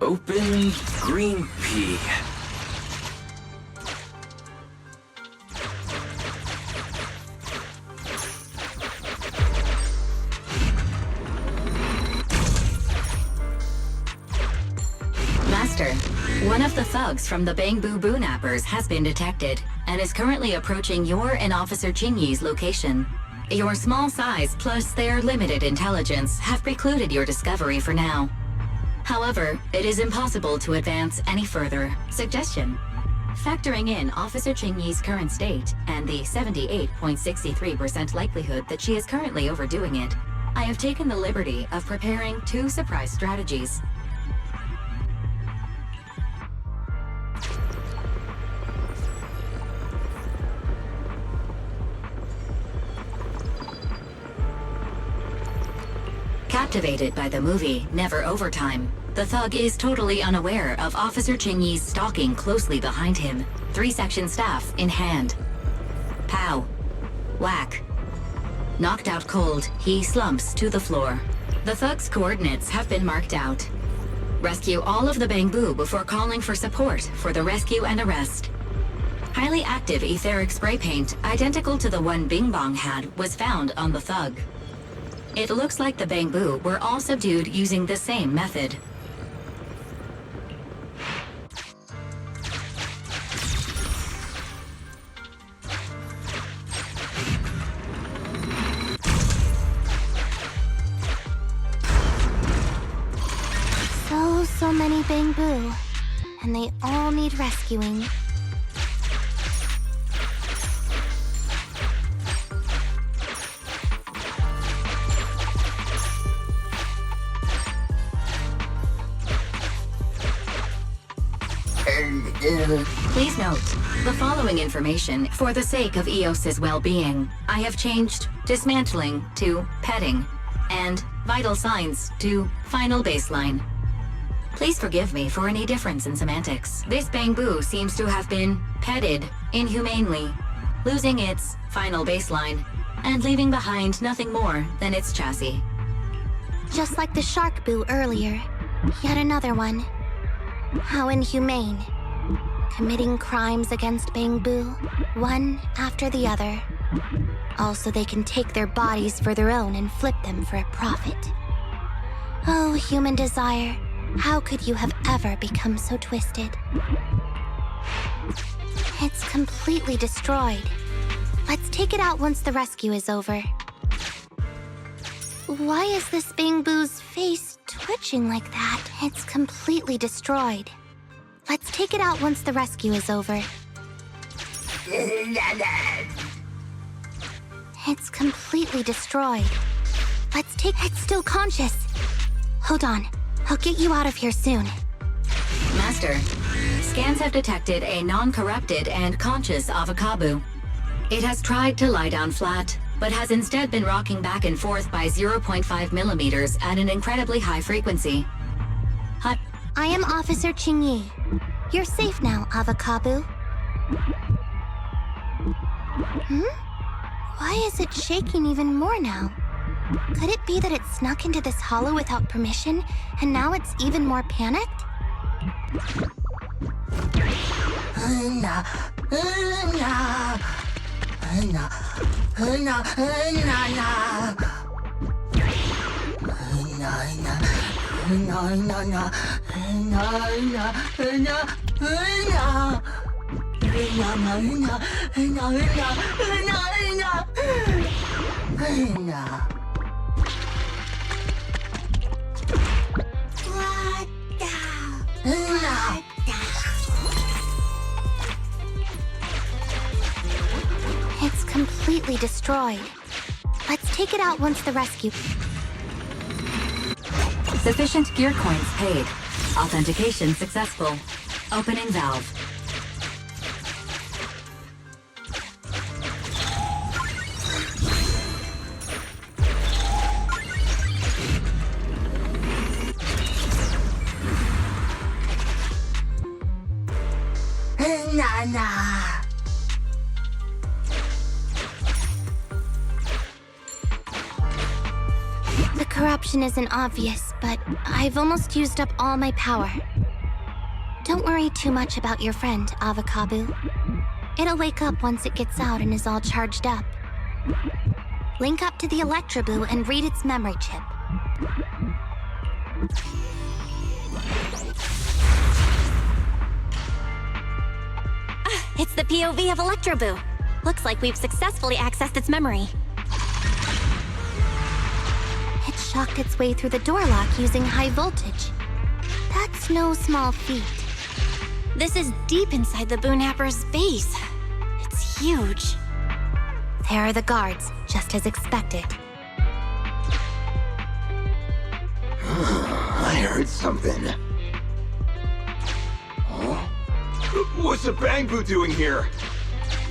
E: Open green pea.
F: Master, one of the thugs from the Bangboo Boo Nappers has been detected and is currently approaching your and Officer Qingyi's location. Your small size plus their limited intelligence have precluded your discovery for now. However, it is impossible to advance any further. Suggestion: factoring in Officer Qingyi's current state and the 78.63% likelihood that she is currently overdoing it, I have taken the liberty of preparing 2 surprise strategies. Captivated by the movie Never Overtime, the thug is totally unaware of Officer Qingyi's stalking closely behind him, 3-section staff in hand. Pow. Whack. Knocked out cold, he slumps to the floor. The thug's coordinates have been marked out. Rescue all of the Bangboo before calling for support for the rescue and arrest. Highly active etheric spray paint, identical to the one Bing Bong had, was found on the thug. It looks like the Bangboo were all subdued using the same method.
B: so many Bangboo, and they all need rescuing.
F: Please note, the following information, for the sake of EOS's well-being, I have changed dismantling to petting, and vital signs to final baseline. Please forgive me for any difference in semantics. This Bangboo seems to have been petted inhumanely, losing its final baseline, and leaving behind nothing more than its chassis.
B: Just like the shark boo earlier. Yet another one. How inhumane. Committing crimes against Bangboo, one after the other. Also, they can take their bodies for their own and flip them for a profit. Oh, human desire, how could you have ever become so twisted? It's completely destroyed. Let's take it out once the rescue is over. Why is this Bangboo's face twitching like that? It's completely destroyed. Let's take it out once the rescue is over. It's completely destroyed. It's still conscious. Hold on. I'll get you out of here soon.
F: Master, scans have detected a non-corrupted and conscious Avocabo. It has tried to lie down flat, but has instead been rocking back and forth by 0.5 millimeters at an incredibly high frequency.
B: I am Officer Qingyi. You're safe now, Avocabo. Why is it shaking even more now? Could it be that it snuck into this hollow without permission, and now it's even more panicked? It's completely destroyed. Let's take it out once the rescue...
F: Sufficient gear coins paid. Authentication successful. Opening valve.
B: The corruption isn't obvious, but I've almost used up all my power. Don't worry too much about your friend, Avocabo. It'll wake up once it gets out and is all charged up. Link up to the Electroboo and read its memory chip.
D: It's the POV of Electroboo. Looks like we've successfully accessed its memory.
B: It shocked its way through the door lock using high voltage. That's no small feat.
D: This is deep inside the Boonapper's base. It's huge.
B: There are the guards, just as expected.
A: I heard something. Huh? What's the Bangboo doing here?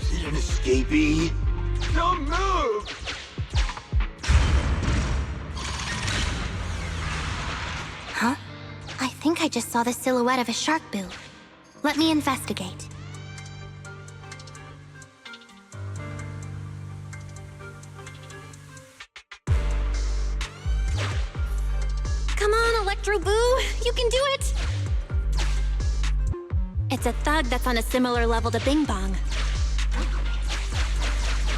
A: Is it an escapee? Don't move!
B: Huh? I think I just saw the silhouette of a shark boo. Let me investigate.
D: Come on, Electroboo! You can do it! It's a thug that's on a similar level to Bing Bong.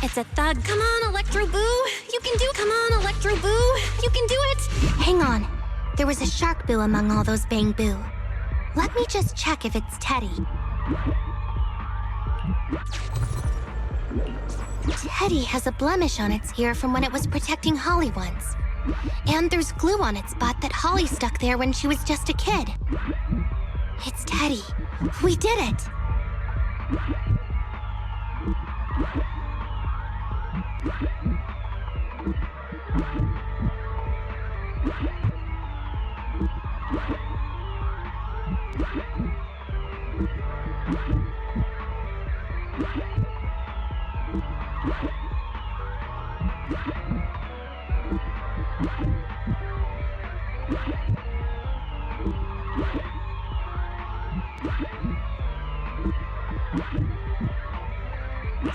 D: It's a thug. Come on, Electroboo! You can do. Come on, Electroboo! You can do it!
B: Hang on. There was a shark boo among all those Bangboo. Let me just check if it's Teddy. Teddy has a blemish on its ear from when it was protecting Holly once. And there's glue on its butt that Holly stuck there when she was just a kid. It's Teddy. We did it!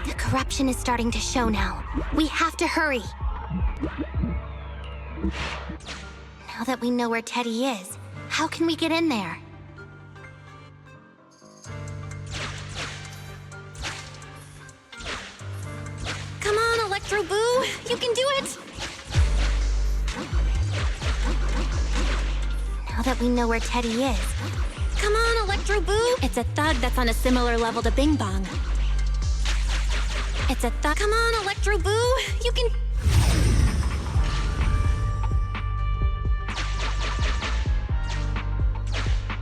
B: The corruption is starting to show now. We have to hurry. Now that we know where Teddy is, how can we get in there?
D: Come on, Electro Boo! You can do it!
B: Now that we know where Teddy is.
D: Come on, Electro Boo! It's a thug that's on a similar level to Bing Bong. It's a thug. Come on, Electro Boo! You can...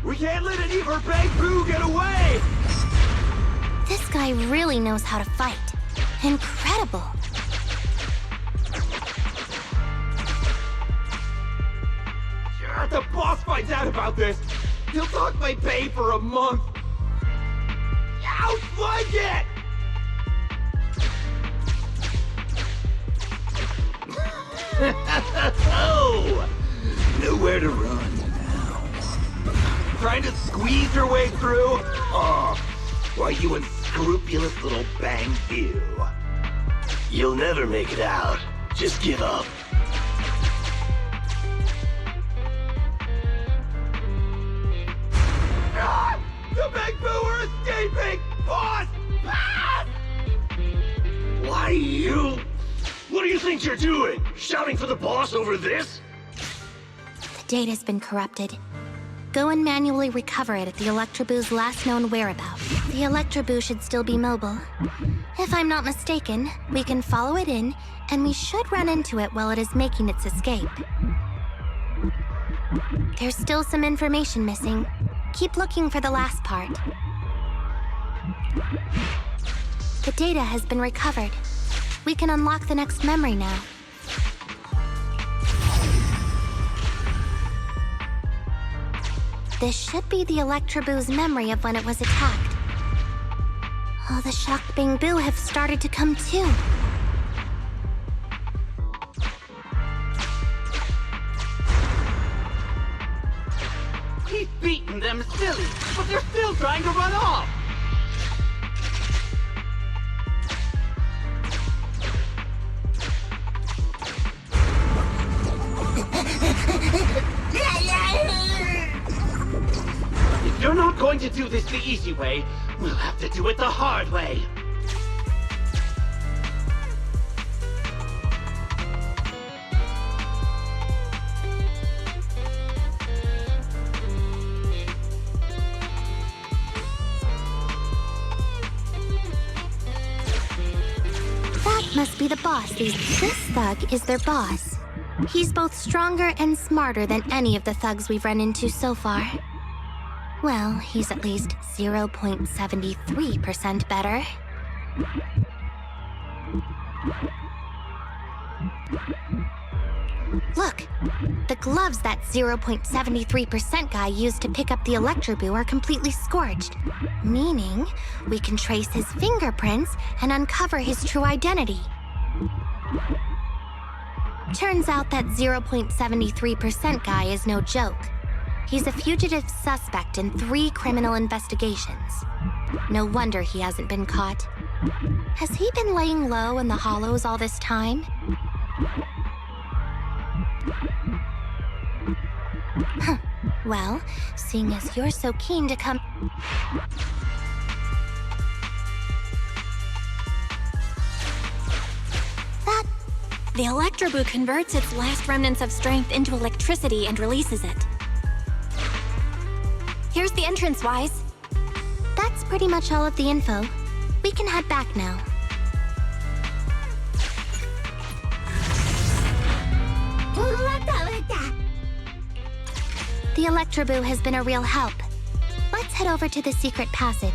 A: We can't let any of our Bangboo get away!
B: This guy really knows how to fight. Incredible.
A: Sure, if the boss finds out about this, he'll talk my pay for a month. Outflank it! Oh! Nowhere to run now. Trying to squeeze your way through? Oh, why, you unscrupulous little Bangboo. You'll never make it out. Just give up. Ah! The Bangboo are escaping! Boss! Ah! Why, you... What do you think you're doing? Shouting for the boss over this?
B: The data's been corrupted. Go and manually recover it at the Electroboo's last known whereabouts. The Electroboo should still be mobile. If I'm not mistaken, we can follow it in, and we should run into it while it is making its escape. There's still some information missing. Keep looking for the last part. The data has been recovered. We can unlock the next memory now. This should be the Electroboo's memory of when it was attacked. Oh, the shocked Bangboo have started to come too.
A: He's beaten them silly, but they're still trying to run off! If you're not going to do this the easy way, we'll have to do it the hard way.
B: That must be the boss. This thug is their boss. He's both stronger and smarter than any of the thugs we've run into so far. Well, he's at least 0.73% better. Look! The gloves that 0.73% guy used to pick up the Electroboo are completely scorched. Meaning, we can trace his fingerprints and uncover his true identity. Turns out that 0.73% guy is no joke. He's a fugitive suspect in 3 criminal investigations. No wonder he hasn't been caught. Has he been laying low in the hollows all this time? Huh. Well, seeing as you're so keen to come...
D: The Electroboo converts its last remnants of strength into electricity and releases it. Here's the entrance, Wise.
B: That's pretty much all of the info. We can head back now. The Electroboo has been a real help. Let's head over to the secret passage.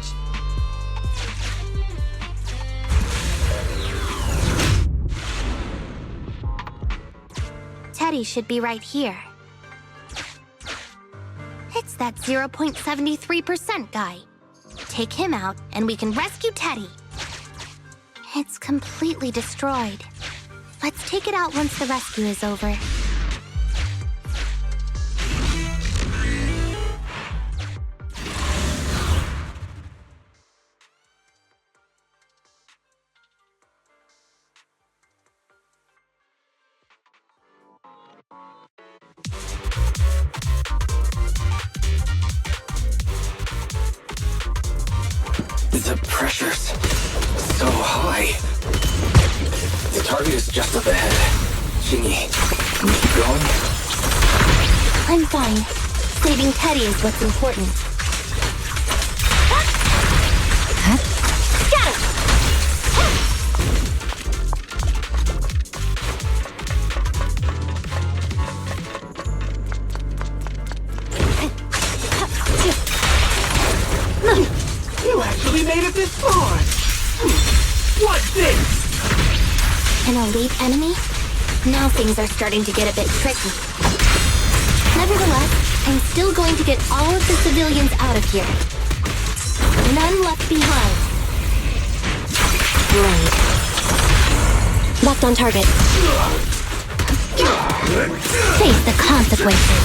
B: Teddy should be right here. It's that 0.73% guy. Take him out, and we can rescue Teddy. It's completely destroyed. Let's take it out once the rescue is over.
E: The pressure's so high. The target is just up ahead. Qingyi, can you keep going?
B: I'm fine. Saving Teddy is what's important. Got him!
A: You actually made it this far! What's this?
B: An elite enemy? Now things are starting to get a bit tricky. Nevertheless, I'm still going to get all of the civilians out of here. None left behind. Blade. Locked on target. Face the consequences.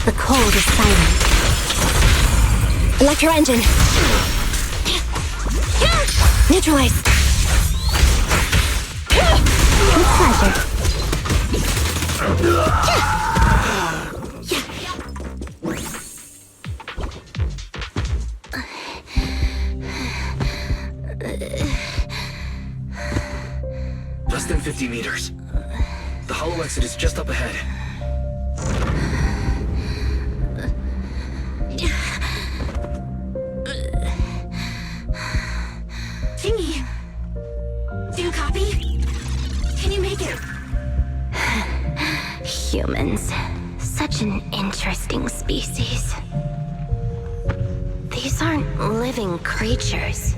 B: The cold is silent. Electro engine. Neutralized. With pleasure.
E: Less than 50 meters. The hollow exit is just up ahead.
F: Qingyi! Do you copy? Can you make it?
B: Humans. Such an interesting species. These aren't living creatures.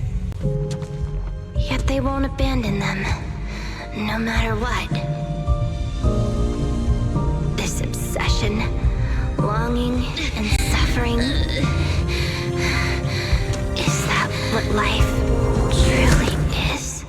B: Yet they won't abandon them, no matter what. This obsession, longing, and suffering. Is that what life truly is?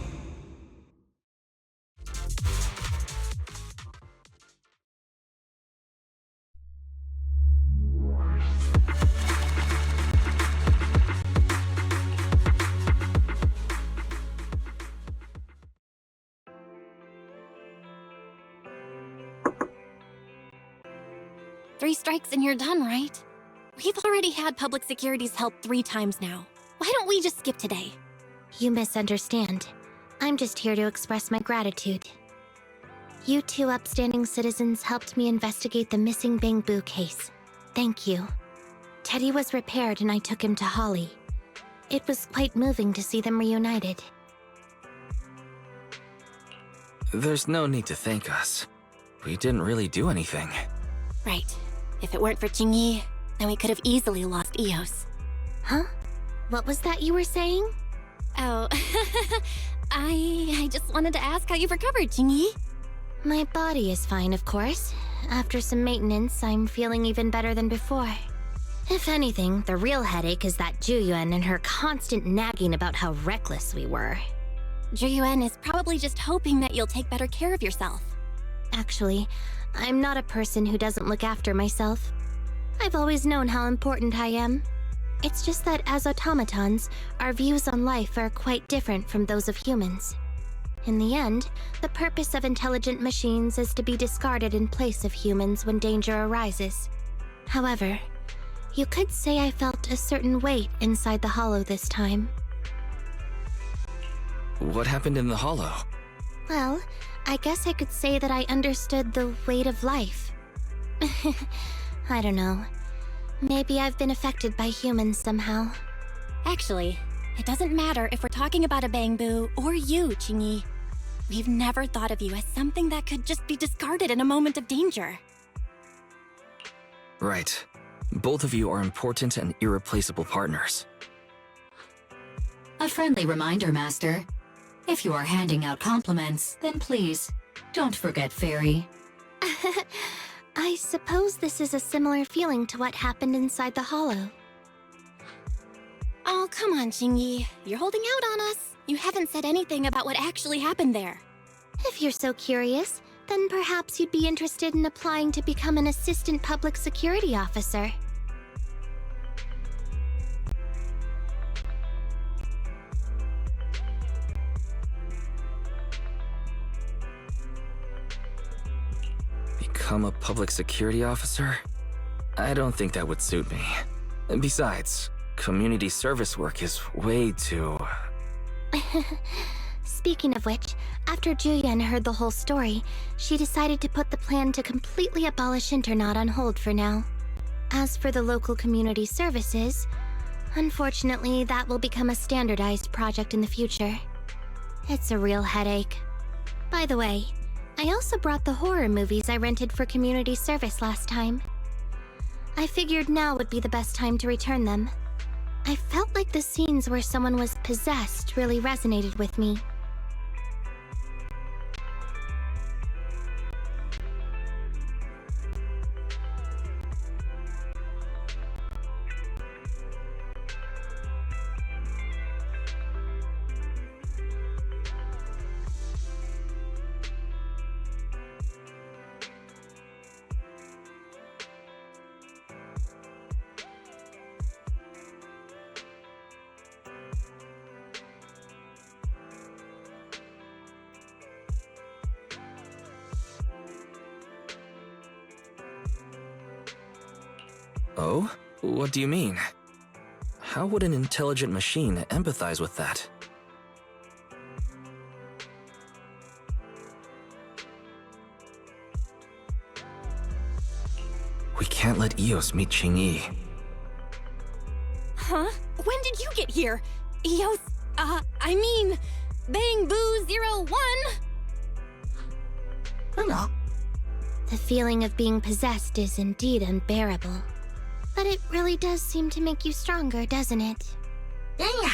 D: Three strikes and you're done, right? We've already had public security's help 3 times now. Why don't we just skip today?
B: You misunderstand. I'm just here to express my gratitude. You 2 upstanding citizens helped me investigate the missing Bangboo case. Thank you. Teddy was repaired and I took him to Holly. It was quite moving to see them reunited.
E: There's no need to thank us. We didn't really do anything.
D: Right. If it weren't for Qingyi, then we could have easily lost Eos.
B: Huh? What was that you were saying?
D: Oh, I just wanted to ask how you've recovered, Qingyi.
B: My body is fine, of course. After some maintenance, I'm feeling even better than before. If anything, the real headache is that Juyuan and her constant nagging about how reckless we were.
D: Juyuan is probably just hoping that you'll take better care of yourself.
B: Actually, I'm not a person who doesn't look after myself. I've always known how important I am. It's just that as automatons, our views on life are quite different from those of humans. In the end, the purpose of intelligent machines is to be discarded in place of humans when danger arises. However, you could say I felt a certain weight inside the hollow this time.
E: What happened in the hollow?
B: Well, I guess I could say that I understood the weight of life. I don't know. Maybe I've been affected by humans somehow.
D: Actually, it doesn't matter if we're talking about a Bangboo or you, Qingyi. We've never thought of you as something that could just be discarded in a moment of danger.
E: Right. Both of you are important and irreplaceable partners.
F: A friendly reminder, Master. If you are handing out compliments, then please, don't forget Fairy.
B: I suppose this is a similar feeling to what happened inside the hollow.
D: Oh, come on, Qingyi. You're holding out on us. You haven't said anything about what actually happened there.
B: If you're so curious, then perhaps you'd be interested in applying to become an assistant public security officer.
E: Become a public security officer? I don't think that would suit me. Besides, community service work is way too...
B: Speaking of which, after Juyen heard the whole story, she decided to put the plan to completely abolish Internat on hold for now. As for the local community services, unfortunately that will become a standardized project in the future. It's a real headache. By the way, I also brought the horror movies I rented for community service last time. I figured now would be the best time to return them. I felt like the scenes where someone was possessed really resonated with me.
E: Oh? What do you mean? How would an intelligent machine empathize with that? We can't let Eos meet Qingyi.
D: Huh? When did you get here? Eos, I mean, Bangboo 01?
A: Hello.
B: The feeling of being possessed is indeed unbearable. But it really does seem to make you stronger, doesn't it?
A: Yeah.